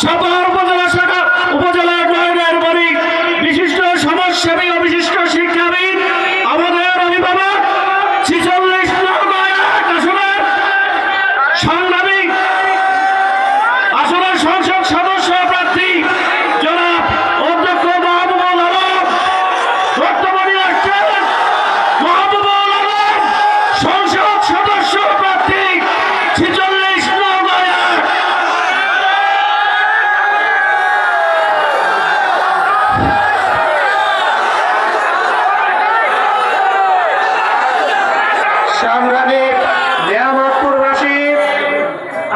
সদর উপজেলা শাখা উপজেলা গ্রহণের বাড়ি বিশিষ্ট সমাজসেবী ও বিশিষ্ট শিক্ষাবিদ আমাদের অভিভাবক 46 নং আসনের সংগ্রামী আসনের সংসদ সদস্য প্রার্থী জনাব অধ্যক্ষ মাহবুবুল আলম বর্তমানে আসছেন মাহবুবুল আলম সংসদ সদস্য প্রার্থী 46 নং সংগ্রামী নিয়ামতপুরবাসী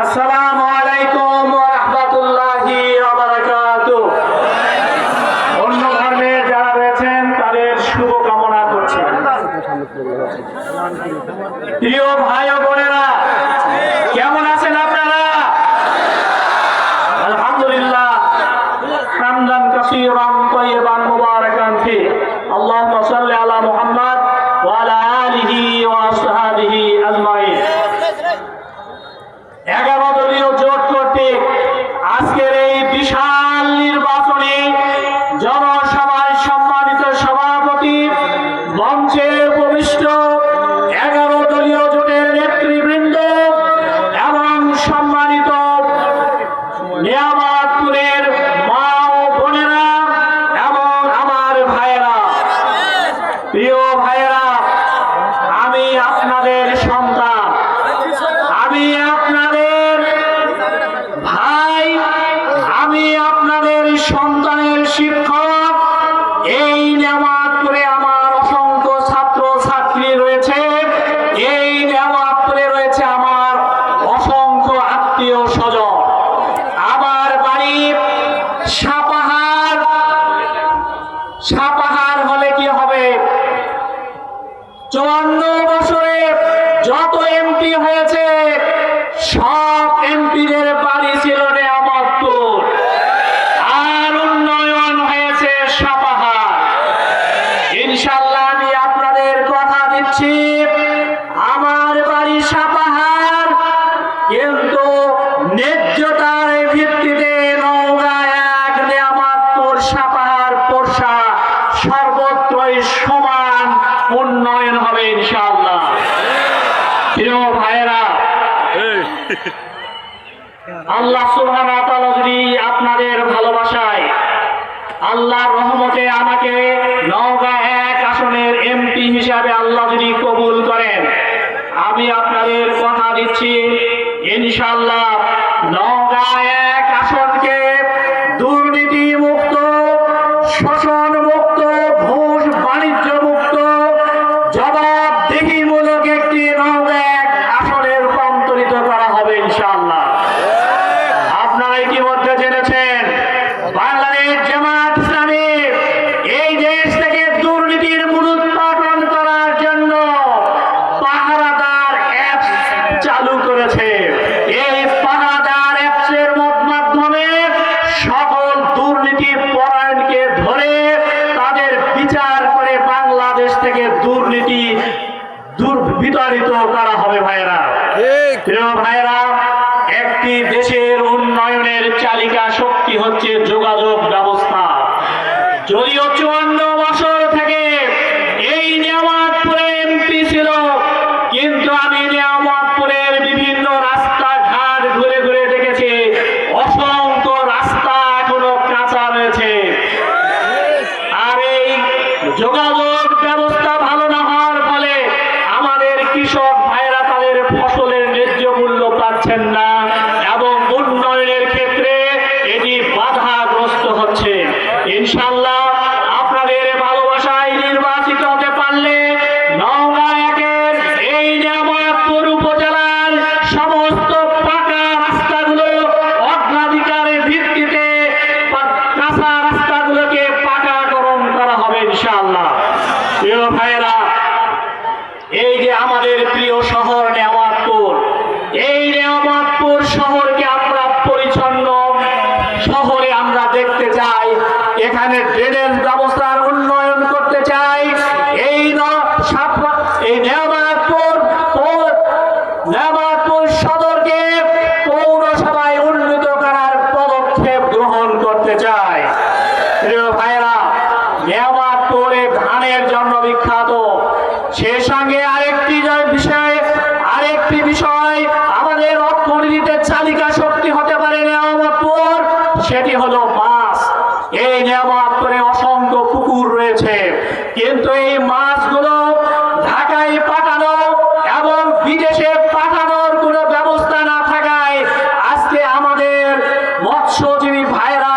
আসসালামু আলাইকুম ওয়া রাহমাতুল্লাহি ওয়া বারাকাতুহু। অন্য ধর্মের যারা রয়েছেন তাদের শুভ কামনা করছি। প্রিয় ভাই ও বোনেরা, কেমন আছেন আপনারা? আলহামদুলিল্লাহ, হামদান কাসীরান তাইয়িবান মুবারাকান ফি। আল্লাহুম্মা সাল্লি আলা মুহাম্মাদ ওয়া আলা আলিহি ওয়া আসহাবিহি আজমাইন। 11 দলীয় জোট কর্তৃক আজকের এই বিশাল নির্বাচনে জনসভায় সম্মানিত সভাপতি, মঞ্চে উপবিষ্ট 11 দলীয় জোটের নেতৃবৃন্দ এবং সম্মানিত নিয়ামতপুরের মা ও বোনেরা এবং আমার ভাইয়েরা, প্রিয় ভাইয়েরা, আমি আপনাদের সন্তান, আমি আপনাদের ভাই, আমি আপনাদের সন্তানের শিক্ষক। এই নিয়ামতপুরে আমার অসংখ্য ছাত্র ছাত্রী রয়েছে, এই নিয়ামতপুরে রয়েছে আমার অসংখ্য আত্মীয় স্বজন। আমার বাড়ি সাপাহার। সাপাহার হলে কি হবে? 54 বছরে যত এমপি হয়েছে সব এমপিদের বাড়ি ছিল নিয়ামতপুর, আর উন্নয়ন হয়েছে সাপাহার। ইনশাআল্লাহ আমি আপনাদের কথা দিচ্ছি, আমার বাড়ি সাপাহার, কিন্তু ন্যায্যতার ভিত্তিতে নওগাঁ 1, নিয়ামতপুর, সাপাহার, পোরশা সর্বত্রই সমান উন্নয়ন হবে ইনশাআল্লাহ। প্রিয় ভাইয়েরা, আল্লাহ সুবহানাহু ওয়া তাআলা যদি আপনাদের ভালোবাসায়, আল্লাহর রহমতে আমাকে নওগাঁ 1 আসনের এমপি হিসাবে আল্লাহ যদি কবুল করেন, আমি আপনাদের কথা দিচ্ছি ইনশাআল্লাহ নওগাঁ 1 আসনকে দুর্নীতি মুক্ত, শোষণ মুক্ত, ঘুষ বাণিজ্য মুক্ত, জবাবদিহিমূলক একটি নওগাঁ 1 আসনে রূপান্তরিত করা হবে ইনশাআল্লাহ। আপনারা ইতিমধ্যে জেনেছেন বাংলাদেশ জামাত ইসলামী এই দেশ থেকে দুর্নীতির মূলোৎপাটন করার জন্য পাহারাদার অ্যাপ চালু করেছে। এই পাহারাদার অ্যাপসের মাধ্যমে সকল দুর্নীতি পরায়ণকে ধরে তাদের বিচার করে বাংলাদেশ থেকে দুর্নীতি বিতাড়িত করা হবে। ভাইয়েরা, প্রিয় ভাইয়েরা, একটি দেশের উন্নয়নের চালিকা শক্তি হচ্ছে যোগাযোগ ব্যবস্থা। যদিও 54 বছর থেকে এই নিয়ামতপুরে এমপি ছিল, কিন্তু আমি নিয়ামতপুরের বিভিন্ন রাস্তাঘাট ঘুরে ঘুরে দেখেছি অসংখ্য রাস্তা এখনো কাঁচা রয়েছে। আর এই যোগাযোগ ব্যবস্থা ভালো না হওয়ার ফলে আমাদের কৃষক ভাইরা তাদের ফসলের ন্যায্য মূল্য পাচ্ছেন না এবং উন্নয়নের ক্ষেত্রে এটি বাধাগ্রস্ত হচ্ছে। ইনশাআল্লাহ আপনাদের ভালোবাসায় নির্বাচিত হতে পারলে নওগাঁ 1-এর এই নিয়ামতপুর উপজেলার সমস্ত পাকা রাস্তাগুলো অগ্রাধিকারের ভিত্তিতে কাঁচা রাস্তাগুলোকে পাকাকরণ করা হবে ইনশাআল্লাহ। প্রিয় ভাইয়েরা, এই যে আমাদের প্রিয় শহর নিয়ামতপুর, এই নিয়ামতপুর শহরকে আমরা পরিচ্ছন্ন শহরে আমরা দেখতে চাই। এখানে ড্রেনেজ ব্যবস্থার উন্নয়ন করতে চাই। এই নিয়ামতপুর সদরকে পৌরসভায় উন্নীত করার গ্রহণ করতে চাই। প্রিয় ভাইরা, নেয়ামতপুরে ধানের জন্য বিখ্যাত। সে সঙ্গে আরেকটি বিষয় আমাদের অর্থনীতিতে চালিকা শক্তি হতে পারে নেয়ামতপুর, সেটি হলো মাছ। এই নেয়ামতপুরে অসংখ্য পুকুর রয়েছে, কিন্তু এই মাছগুলো ঢাকায় পাঠানো এবং বিদেশে পাঠানোর কোনো ব্যবস্থা না থাকায় আজকে আমাদের মৎস্যজীবী ভাইরা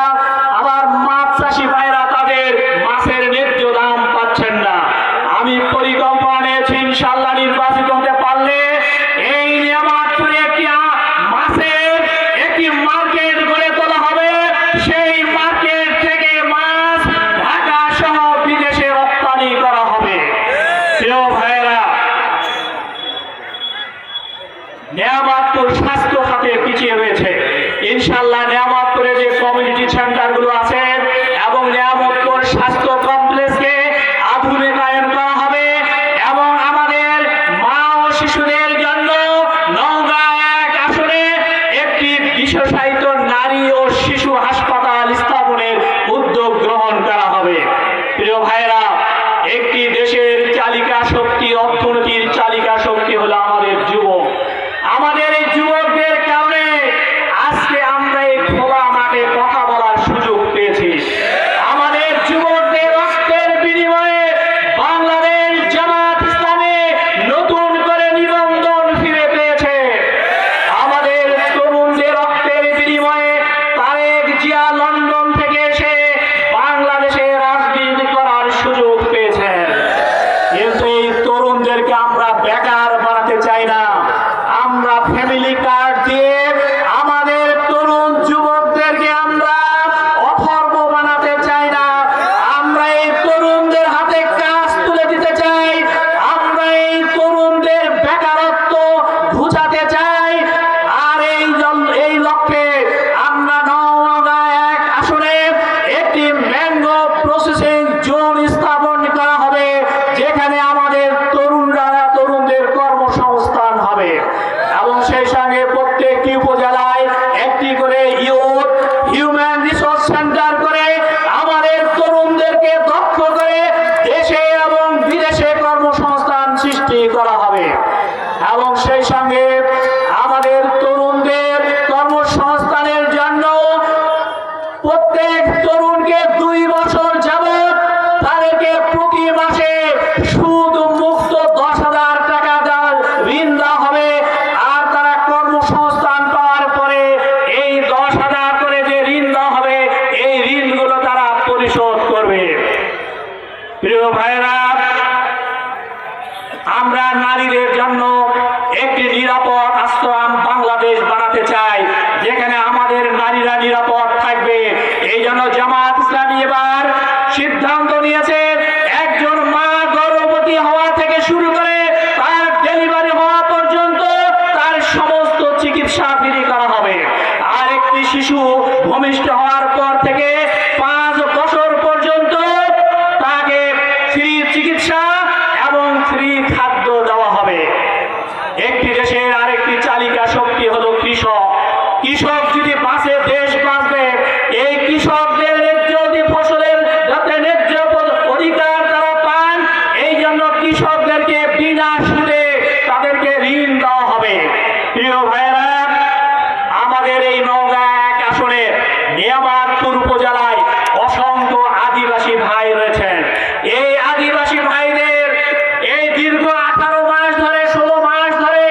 আবার মাছ চাষী ভাইরা তাদের মাছের ন্যায্য দাম পাচ্ছেন না। আমি পরিকল্পনা নিয়েছি, ইনশাআল্লাহ নির্বাচিত হতে পারলে এই নেয়ামতপুরে মাছের একটি মার্কেট গড়ে তোলা হবে। সেই মার্কেট থেকে মাছ ঢাকা সহ বিদেশে রপ্তানি করা হবে। প্রিয় ভাইরা, নেয়ামতপুর স্বাস্থ্য খাতে পিছিয়ে রয়েছে। ইনশাআল্লাহ নেয়ামতপুরে যে কমিউনিটি সেন্টারগুলো আছে এবং নেয়ামতপুর স্বাস্থ্য কমপ্লেক্সকে আধুনিকায়ন করা হবে এবং আমাদের মা ও শিশুদের জন্য নওগাঁ 1 আসনে একটি বিশেষায়িত নারী ও শিশু হাসপাতাল স্থাপনের উদ্যোগ গ্রহণ করা হবে। প্রিয় ভাইরা, একটি দেশের চালিকা শক্তি, অর্থনীতির চালিকা শক্তি হলো আমাদের যুবক। আমাদের এই যুবকদের কারণে আজকে আমরা এই খোলা মাঠে কথা বলার সুযোগ পেয়েছি। আমাদের যুবকদের রক্তের বিনিময়ে বাংলাদেশ জামাত ইসলামে নতুন করে নিবন্ধন ফিরে পেয়েছে। আমাদের তরুণদের রক্তের বিনিময়ে তারেক জিয়া লন্ডন থেকে এসে বাংলাদেশে রাজনীতি করার সুযোগ পেয়েছেন। কিন্তু এই তরুণদেরকে আমরা বেকার বানাতে চাই না। আমরা ফ্যামিলি কার্ড দিয়ে আমাদের তরুণ যুবকদেরকে আমরা অথর্ব বানাতে চাই না। আমরা এই তরুণদের হাতে কাজ তুলে দিতে চাই। আমরা এই তরুণদের বেকারত্ব ঘুচাতে চাই। আর এই লক্ষ্যে আমরা নওগাঁ 1 আসনে একটি ম্যাঙ্গো প্রসেসিং জোন স্থাপন করা হবে, যেখানে আমাদের তরুণদের কর্মসংস্থান হবে এবং সেই সঙ্গে প্রত্যেকটি উপজেলায় একটি করে ইউথ হিউম্যান রিসোর্স সেন্টার করে আমাদের তরুণদেরকে দক্ষ করে দেশে এবং বিদেশে কর্মসংস্থান সৃষ্টি করা হবে এবং সেই সঙ্গে আমাদের তরুণদের কর্মসংস্থানের জন্য প্রত্যেক তরুণকে 2 বছর যাবত তাদেরকে প্রতি মাসে সুদ মুক্ত 10,000 টাকা ঋণ দেওয়া হবে। আর তারা কর্মসংস্থান পাওয়ার পরে এই 10,000 করে যে ঋণ দেওয়া হবে, এই ঋণগুলো তারা পরিশোধ করবে। প্রিয় ভাইরা, আমরা নারীদের জন্য একটি নিরাপদ আশ্রম বাংলাদেশ বানাতে চাই, যেখানে আমাদের নারীরা নিরাপদ থাকবে। এই জন্য জামাত ইসলামী এবার সিদ্ধান্ত নিয়েছে, একজন মা গর্ভবতী হওয়া থেকে শুরু করে তার ডেলিভারি হওয়া পর্যন্ত তার সমস্ত চিকিৎসা ফ্রি করা হবে। আর একটি শিশু ভূমিষ্ঠ হওয়ার পর থেকে 5 বছর পর্যন্ত তাকে ফ্রি চিকিৎসা এবং ফ্রি খাদ্য দেওয়া হবে। একটি দেশের আরেকটি চালিকা শক্তি হলো কৃষক। কৃষক যদি বাঁচে, দেশ বাঁচবে। এই কৃষকদের ফসলের যাতে ন্যায্য অধিকার তারা পান, এই জন্য কৃষকদেরকে বিনা সুদে তাদেরকে ঋণ দেওয়া হবে। প্রিয় ভাইরা, আমাদের এই নওগাঁ 1 আসনে নেয়ামতপুর উপজেলায় অসংখ্য আদিবাসী ভাই রয়েছেন। এই আদিবাসী ভাইদের এই দীর্ঘ 18 মাস ধরে 16 মাস ধরে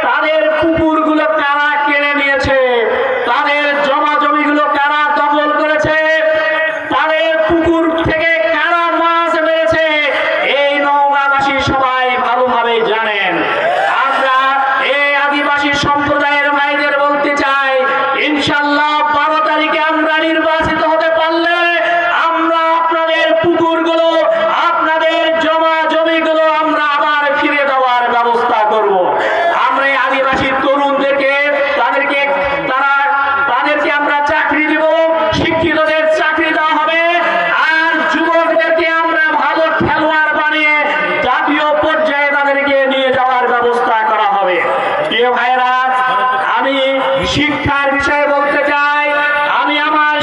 তাদের পুকুরগুলো কারা কেড়ে নিয়েছে, তাদের জমা জমিগুলো কারা দখল করেছে, তাদের পুকুর থেকে কারা মাছ মেরেছে, এই নওগাঁবাসী সবাই ভালোভাবে জানেন। আমরা এই আদিবাসী সম্প্রদায়ের ভাইদের বলতে চাই, ইনশাআল্লাহ 12 তারিখে আমরা নির্বাচিত হতে পারলে আমরা আপনাদের পুকুরগুলো, আপনাদের জমা জমিগুলো আমরা আবার ফিরে দেওয়ার ব্যবস্থা করব। আমরা এই আদিবাসী তরুণদেরকে তাদেরকে আমরা চাকরি দিব, শিক্ষিতদের চাকরি দেওয়া হবে। আর যুবকদেরকে আমরা ভালো খেলোয়াড় বানিয়ে জাতীয় পর্যায়ে তাদেরকে নিয়ে যাওয়ার ব্যবস্থা করা হবে। প্রিয় ভাইরা, আমি শিক্ষার বিষয়ে বলতে চাই, আমি আমার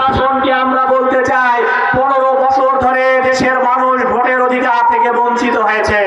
শাসনকে আমরা বলতে চাই 15 বছর ধরে দেশের মানুষ ভোটের অধিকার থেকে বঞ্চিত হয়েছে।